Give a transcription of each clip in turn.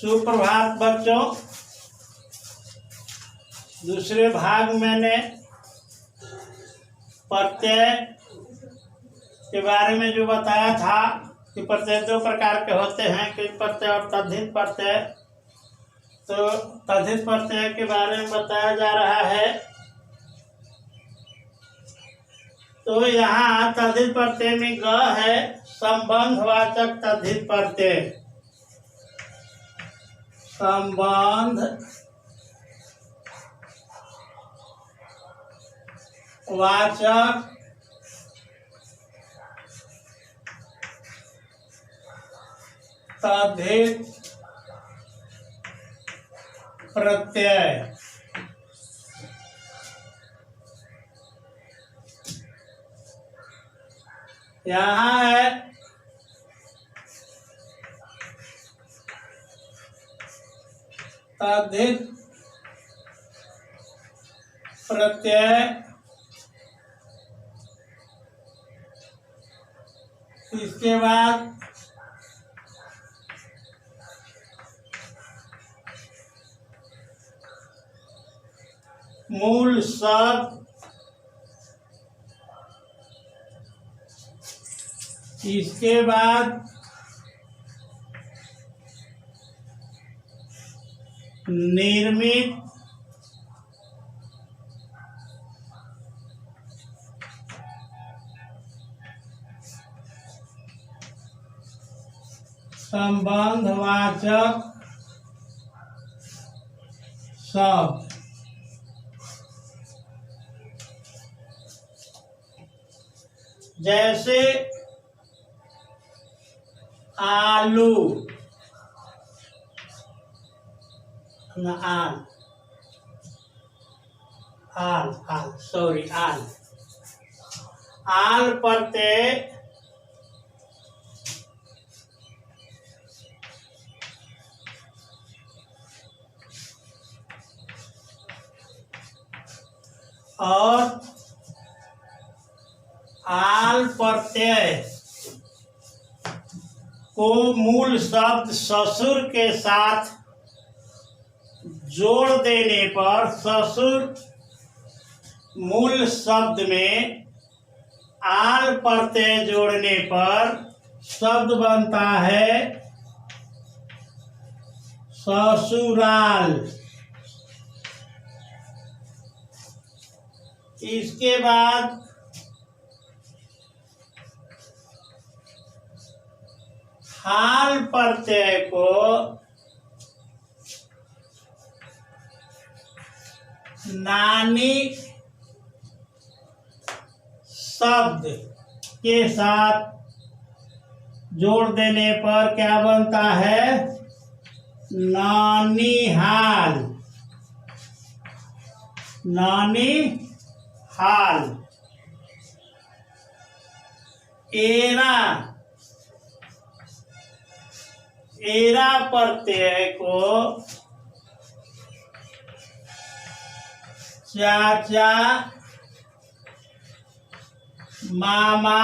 सुप्रभात बच्चों। दूसरे भाग मैंने प्रत्यय के बारे में जो बताया था कि प्रत्यय दो प्रकार के होते हैं, कृत प्रत्यय और तद्धित प्रत्यय। तो तद्धित प्रत्यय के बारे में बताया जा रहा है। तो यहाँ तद्धित प्रत्यय में ग है, संबंधवाचक तद्धित प्रत्यय। संबंध वाचक तद्धित प्रत्यय। यहाँ है तद्धित प्रत्यय, इसके बाद मूल शब्द, इसके बाद निर्मित संबंधवाचक शब्द। जैसे आलू, आल प्रत्यय और आल प्रत्यय को मूल शब्द ससुर के साथ जोड़ देने पर, ससुर मूल शब्द में आल प्रत्यय जोड़ने पर शब्द बनता है ससुराल। इसके बाद हाल प्रत्यय को नानी शब्द के साथ जोड़ देने पर क्या बनता है? नानीहाल। नानीहाल। एरा प्रत्यय को चाचा, मामा,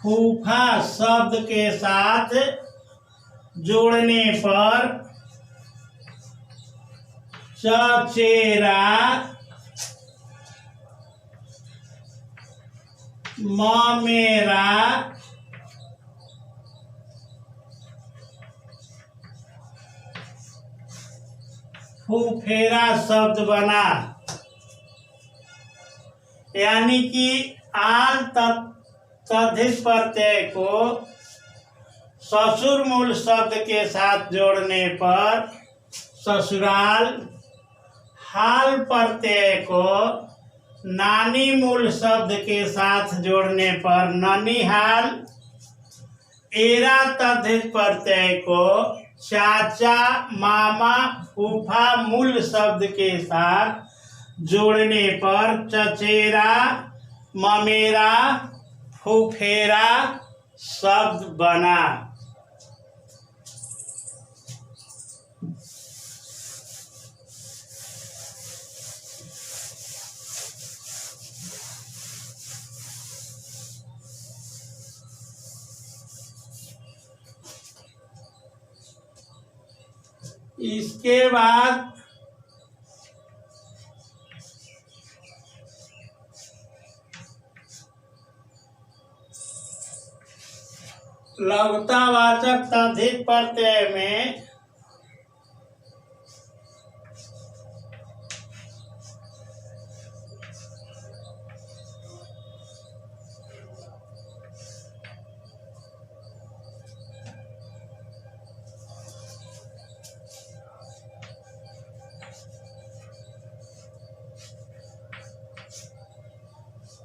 फूफा शब्द के साथ जोड़ने पर चचेरा, मामेरा, फूफेरा शब्द बना। यानी कि आल तद्धित प्रत्यय को ससुर मूल शब्द के साथ जोड़ने पर ससुराल, हाल प्रत्यय को नानी मूल शब्द के साथ जोड़ने पर ननिहाल, एरा तद्धित प्रत्यय को चाचा, मामा, फूफा मूल शब्द के साथ जोड़ने पर चचेरा, ममेरा, फूफेरा शब्द बना। इसके बाद लघुतावाचक तद्धित प्रत्यय में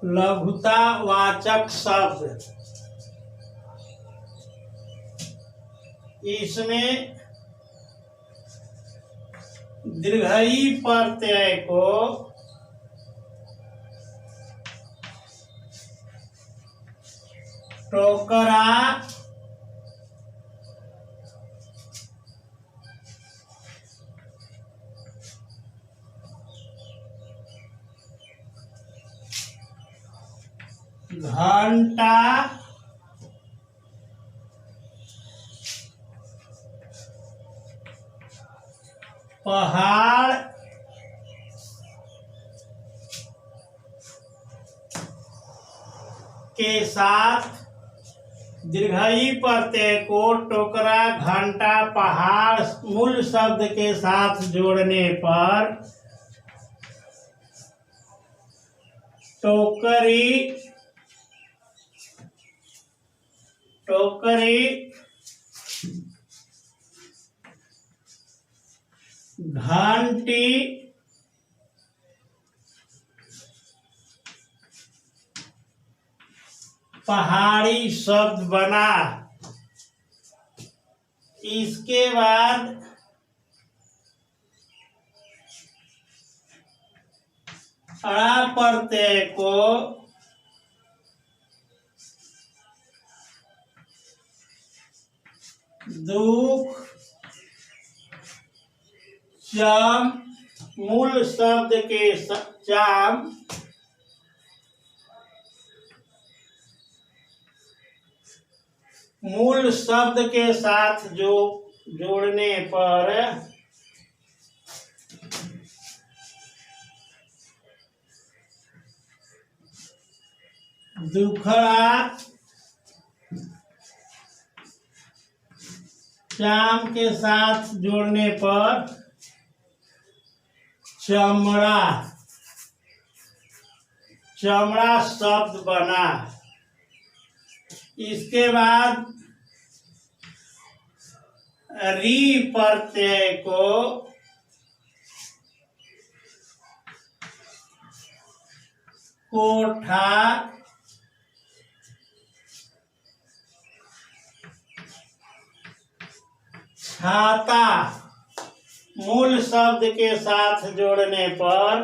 लघुतावाचक शब्द, इसमें दीर्घई प्रत्यय को टोकरा, घंटा, पहाड़, के साथ दीर्घई प्रत्यय को टोकरा, घंटा, पहाड़ मूल शब्द के साथ जोड़ने पर टोकरी, घंटी, पहाड़ी शब्द बना। इसके बाद अड़ा प्रत्यय को दुख, चाम मूल शब्द के चाम मूल शब्द के साथ जो जोड़ने पर दुखड़ा, चाम के साथ जोड़ने पर चमड़ा, चमड़ा शब्द बना। इसके बाद री प्रत्यय को कोठा, छाता मूल शब्द के साथ जोड़ने पर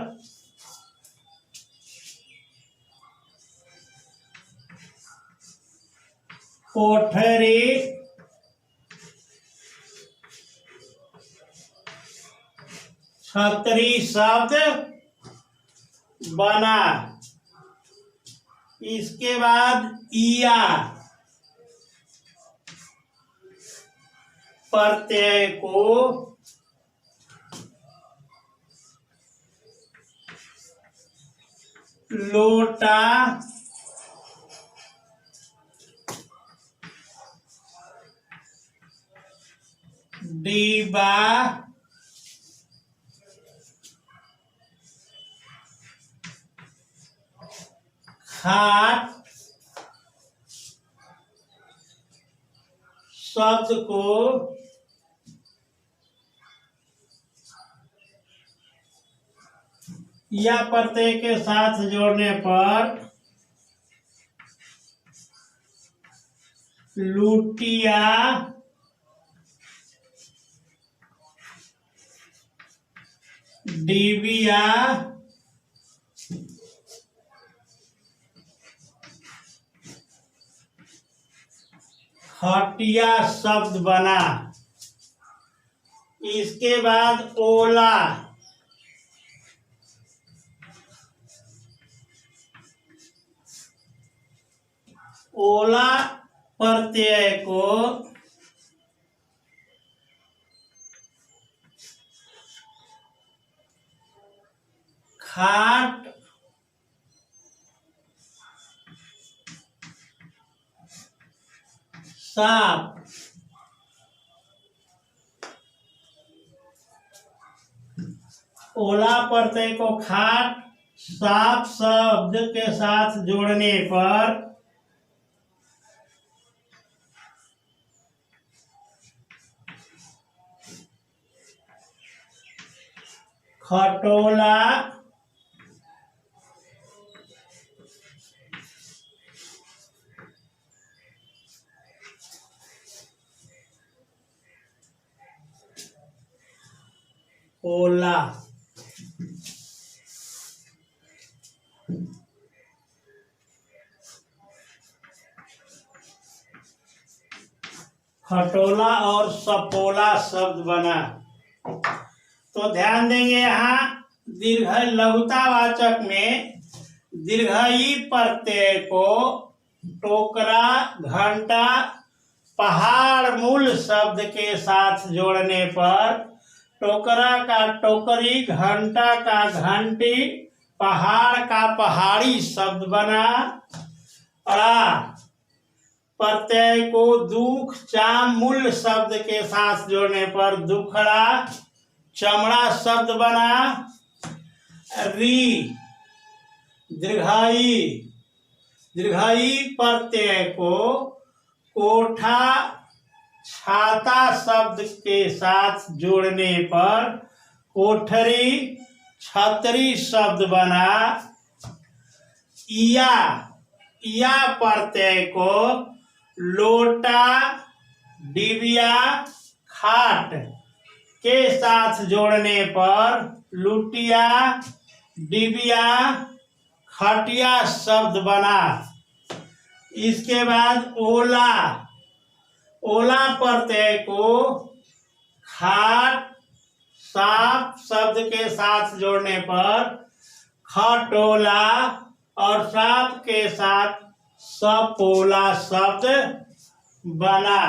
कोठरी, छतरी शब्द बना। इसके बाद इया प्रत्यय को लोटा, डिबा, खाट शब्द को या प्रत्यय के साथ जोड़ने पर लुटिया, डिबिया, खटिया शब्द बना। इसके बाद ओला, ओला प्रत्यय को खाट साप। ओला प्रत्यय को खाट साप शब्द के साथ जोड़ने पर खटोला ओला। खटोला और सपोला शब्द बना। तो ध्यान देंगे यहाँ दीर्घ लघुतावाचक में दीर्घई प्रत्यय को टोकरा घंटा पहाड़ मूल शब्द के साथ जोड़ने पर टोकरा का टोकरी, घंटा का घंटी, पहाड़ का पहाड़ी शब्द बना। अड़ा प्रत्यय को दुख चाम मूल शब्द के साथ जोड़ने पर दुखड़ा चमड़ा शब्द बना। री दीर्घाई प्रत्यय को कोठा छाता शब्द के साथ जोड़ने पर कोठरी छतरी शब्द बना। इया प्रत्यय को लोटा डिबिया खाट के साथ जोड़ने पर लुटिया डिबिया खटिया शब्द बना। इसके बाद ओला प्रत्यय को खाट साप शब्द के साथ जोड़ने पर खटोला और साप के साथ सपोला शब्द बना।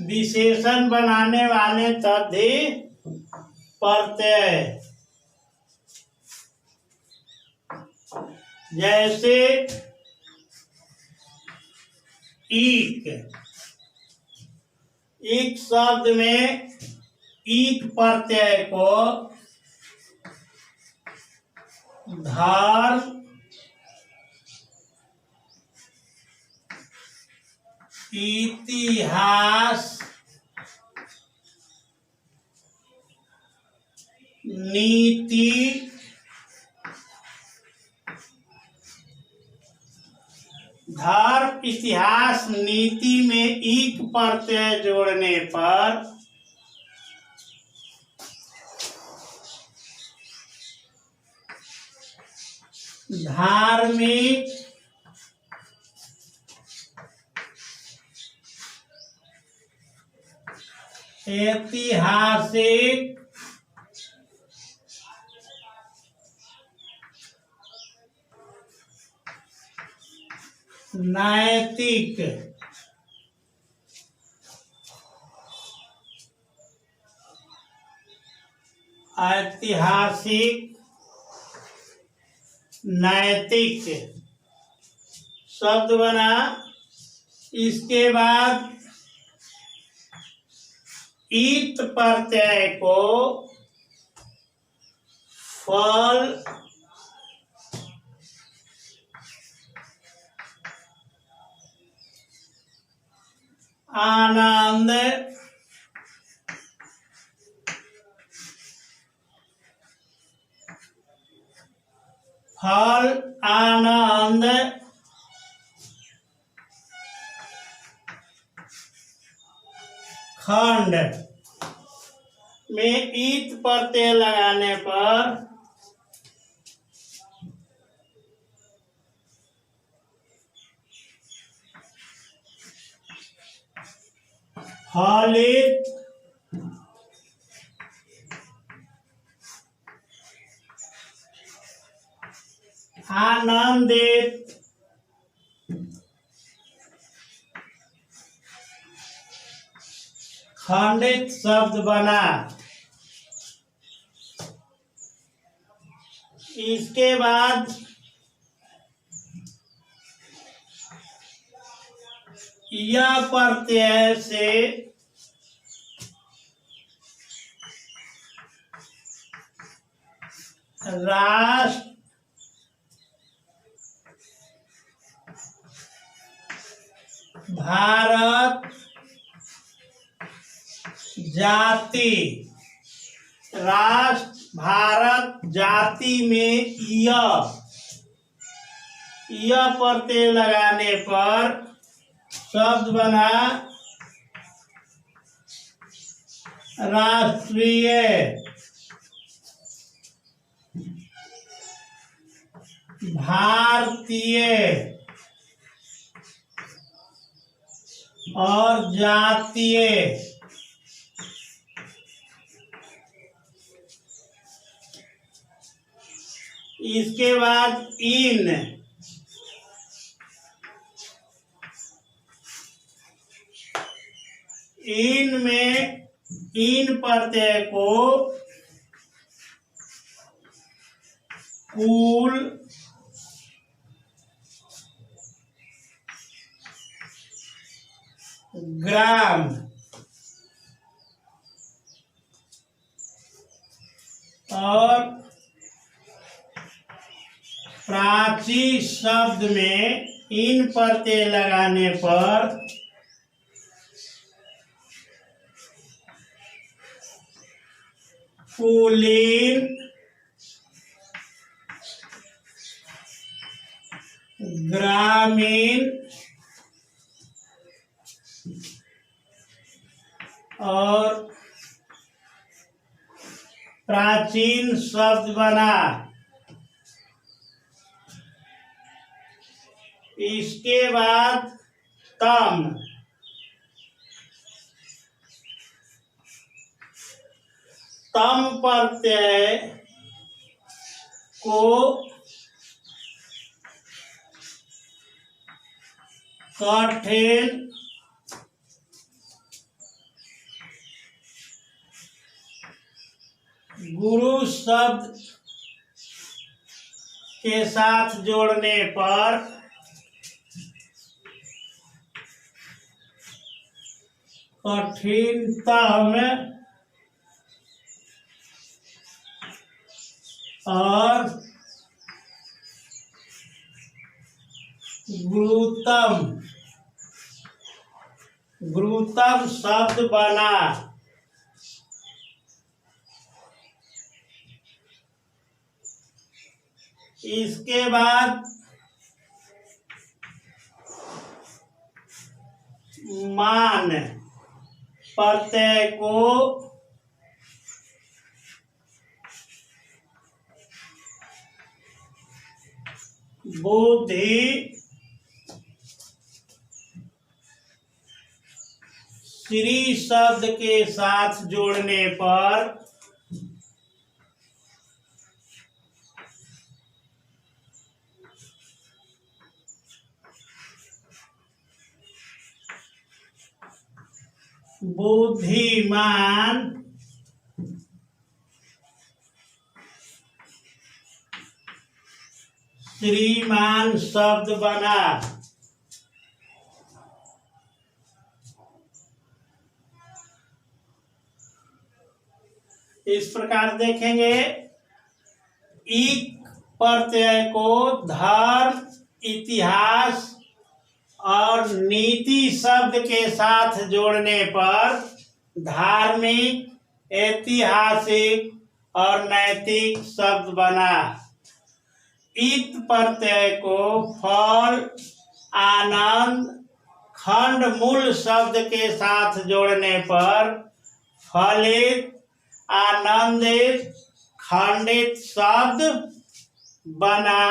विशेषण बनाने वाले तद्धि प्रत्यय जैसे ईक शब्द में ईक प्रत्यय को धर्म इतिहास नीति धर्म इतिहास नीति में ईक प्रत्यय जोड़ने पर धार्मिक ऐतिहासिक नैतिक, ऐतिहासिक, नैतिक शब्द बना। इसके बाद ईत प्रत्यय को फल, आनंद, फल, आनंद, खंड में ईत प्रत्यय लगाने पर फलित, आनंदित, खंडित शब्द बना। इसके बाद यह प्रत्यय से राष्ट्र, भारत, जाति, राष्ट्र, भारत, जाति में यह प्रत्यय लगाने पर शब्द बना राष्ट्रीय, भारतीय और जातीय। इसके बाद इन में इन प्रत्यय को कुल, ग्राम और प्राची शब्द में इन प्रत्यय लगाने पर कुलीन, ग्रामीण और प्राचीन शब्द बना। इसके बाद तम, तम प्रत्यय को कठिन, गुरु शब्द के साथ जोड़ने पर कठिनतम और गुरुतम शब्द बना। इसके बाद मान प्रत्यय को बुद्धि, श्री शब्द के साथ जोड़ने पर बुद्धिमान श्रीमान शब्द बना। इस प्रकार देखेंगे, इक प्रत्यय को धर्म, इतिहास और नीति शब्द के साथ जोड़ने पर धार्मिक, ऐतिहासिक और नैतिक शब्द बना। इत प्रत्यय को फल, आनंद, खंड मूल शब्द के साथ जोड़ने पर फलित, आनंदित, खंडित शब्द बना।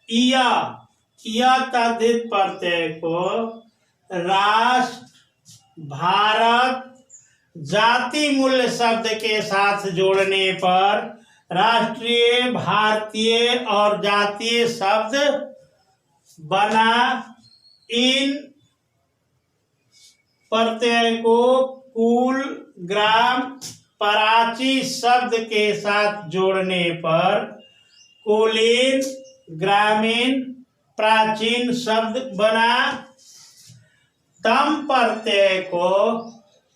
यह तद्धित प्रत्यय को राष्ट्र, भारत, जाति मूल शब्द के साथ जोड़ने पर राष्ट्रीय, भारतीय और जातीय शब्द बना। इन प्रत्यय को कुल, ग्राम, प्राची शब्द के साथ जोड़ने पर कुलीन, ग्रामीण, प्राचीन शब्द बना। तम प्रत्यय को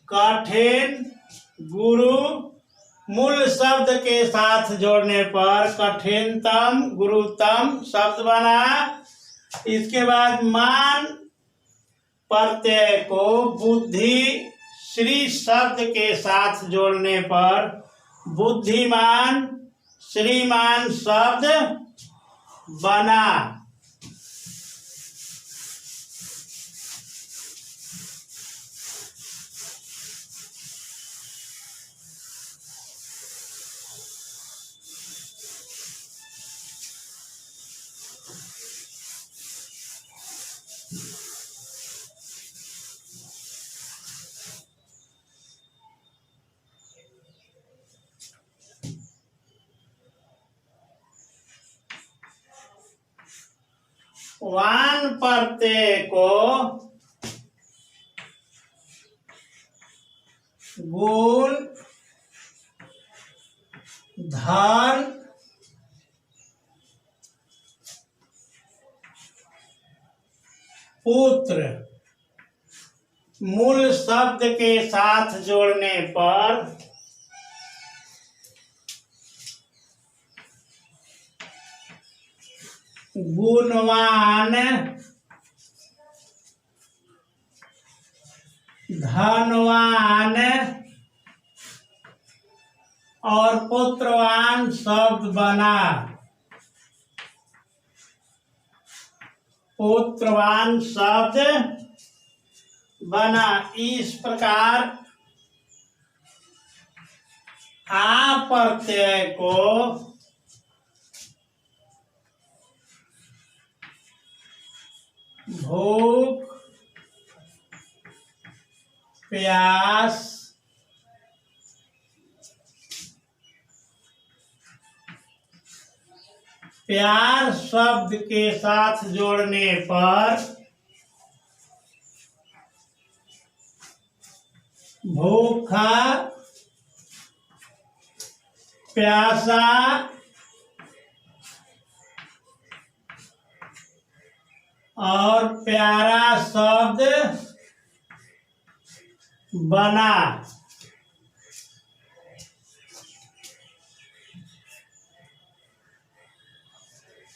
कठिन, गुरु मूल शब्द के साथ जोड़ने पर कठिनतम, गुरुतम शब्द बना। इसके बाद मान प्रत्यय को बुद्धि, श्री शब्द के साथ जोड़ने पर बुद्धिमान, श्रीमान शब्द बना। वान प्रत्यय को गुण, धन, पुत्र मूल शब्द के साथ जोड़ने पर गुणवान, धनवान और पुत्रवान शब्द बना। पुत्रवान शब्द बना। इस प्रकार आ प्रत्यय को भूख, प्यास, प्यार शब्द के साथ जोड़ने पर भूखा, प्यासा और प्यारा शब्द बना।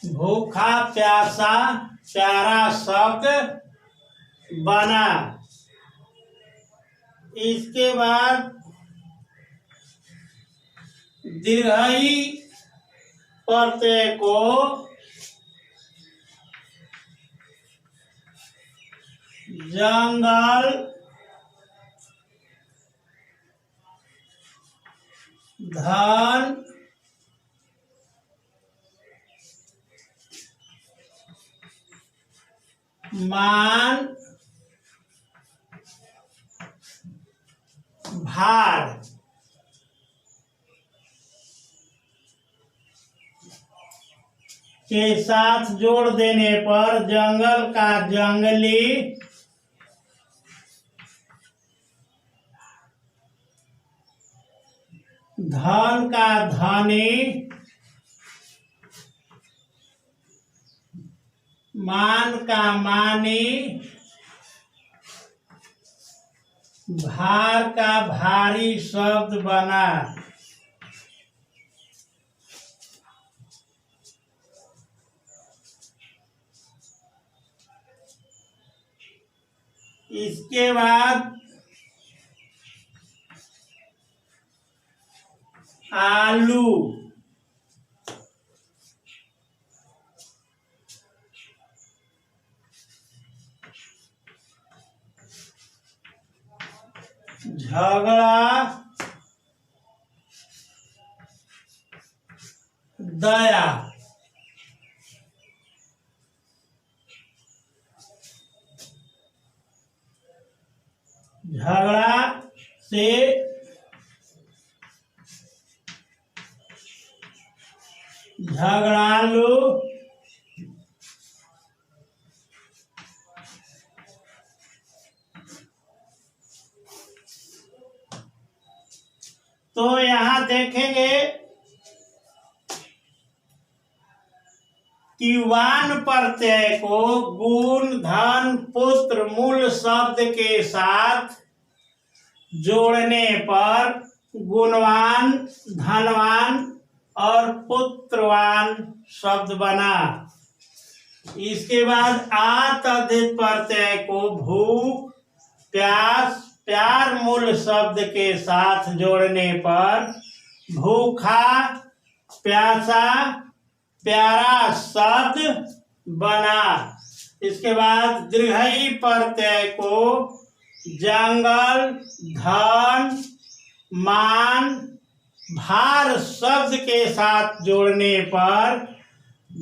भूखा, प्यासा, प्यारा शब्द बना। इसके बाद दीर्घई प्रत्यय को जंगल, धन, मान, भार के साथ जोड़ देने पर जंगल का जंगली, धन का धनी, मान का मानी, भार का भारी शब्द बना। इसके बाद आलू, झगड़ा, दया। झगड़ा से झगड़ालू, तो यहां देखेंगे कि वान प्रत्यय को गुण, धन, पुत्र मूल शब्द के साथ जोड़ने पर गुणवान, धनवान और पुत्रवान शब्द बना। इसके बाद आ तद्धित प्रत्यय को भूख, प्यास, प्यार मूल शब्द के साथ जोड़ने पर भूखा, प्यासा, प्यारा शब्द बना। इसके बाद दीर्घई प्रत्यय को जंगल, धन, मान, भार शब्द के साथ जोड़ने पर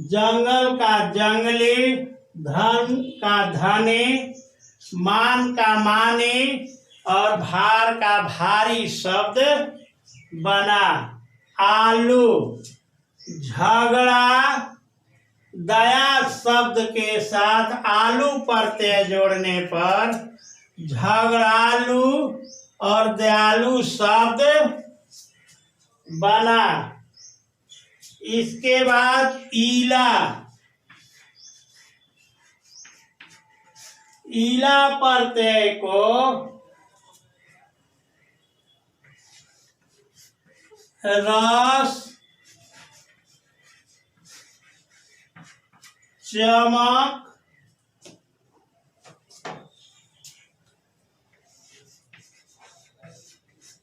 जंगल का जंगली, धन का धनी, मान का मानी और भार का भारी शब्द बना। आलू, झगड़ा, दया शब्द के साथ आलू प्रत्यय जोड़ने पर झगड़ालू और दयालु शब्द बना। इसके बाद ईला, ईला प्रत्यय को रस, चमक,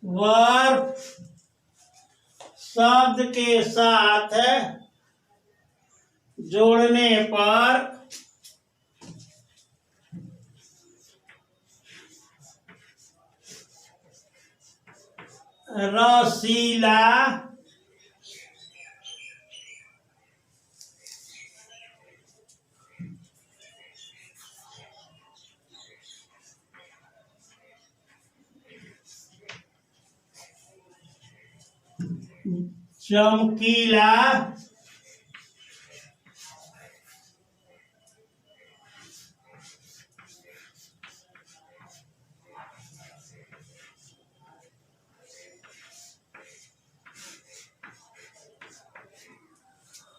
वर्फ शब्द के साथ जोड़ने पर रसीला, चमकीला,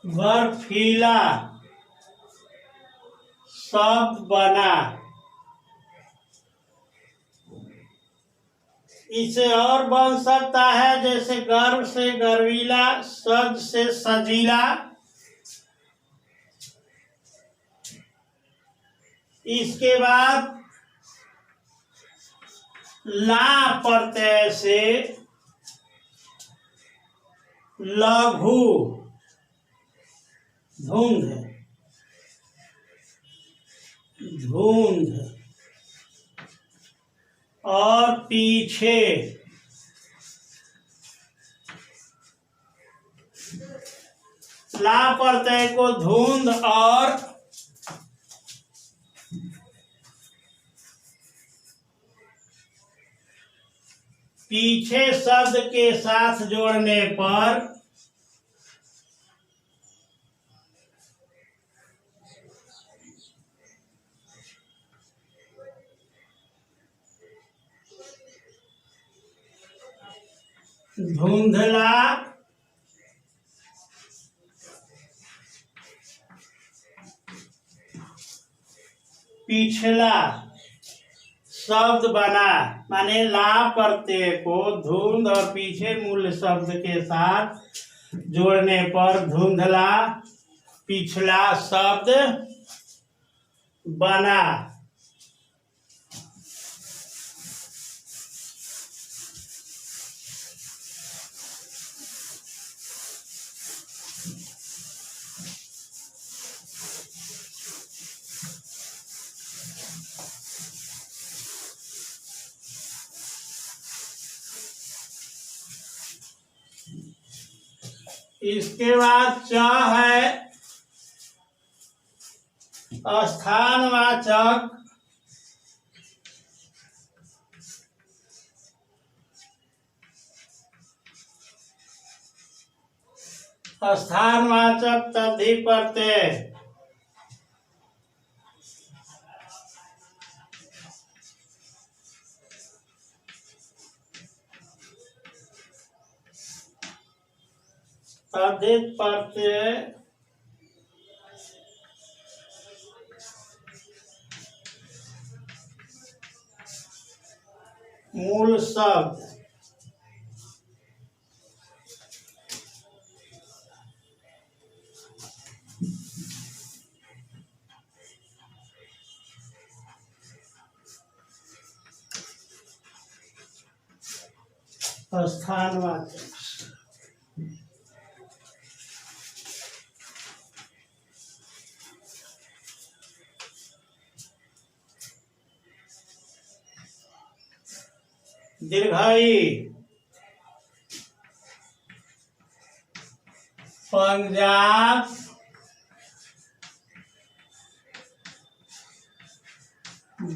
बर्फीला शब्द बना। इसे और बन सकता है जैसे गर्व से गर्वीला, सज से सजीला। इसके बाद ला प्रत्यय से लघु, धुंध, धुंध और पीछे ला प्रत्यय को धुंध और पीछे शब्द के साथ जोड़ने पर धुंधला, पिछला शब्द बना, माने ला प्रत्यय को धुंध और पीछे मूल शब्द के साथ जोड़ने पर धुंधला पिछला शब्द बना। इसके बाद च है स्थानवाचक, स्थानवाचक तद्धि प्रत्यय, तद्धित प्रत्यय मूल शब्द, स्थानवाचक। दीर्घाई, पंजाब,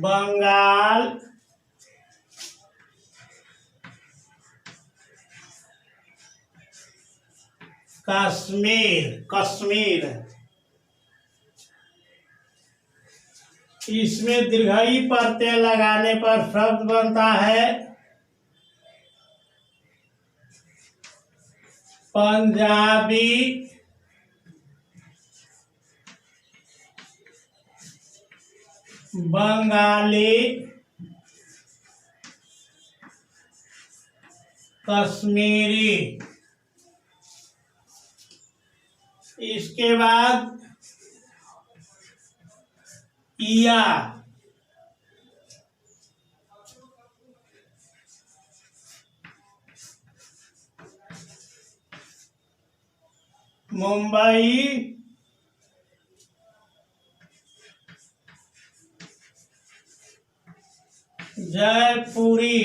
बंगाल, कश्मीर, कश्मीर। इसमें दीर्घाई प्रत्यय लगाने पर शब्द बनता है पंजाबी, बंगाली, कश्मीरी। इसके बाद इया, मुंबई, जयपुरी।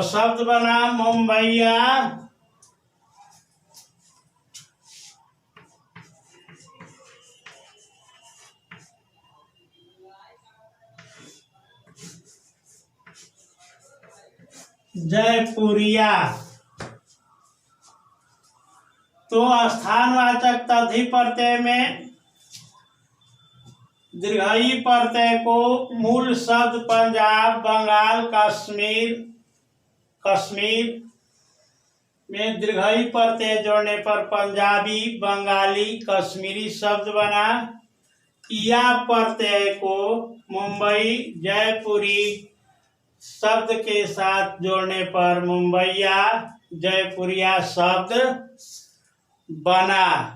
शब्द बना मुंबईया, जयपुरिया। तो स्थानवाचक तद्धि प्रत्यय में दीर्घाई प्रत्यय को मूल शब्द पंजाब, बंगाल, कश्मीर में दीर्घाई प्रत्यय जोड़ने पर पंजाबी, बंगाली, कश्मीरी शब्द बना। इया प्रत्यय को मुंबई, जयपुरी शब्द के साथ जोड़ने पर मुंबईया, जयपुरिया शब्द बना।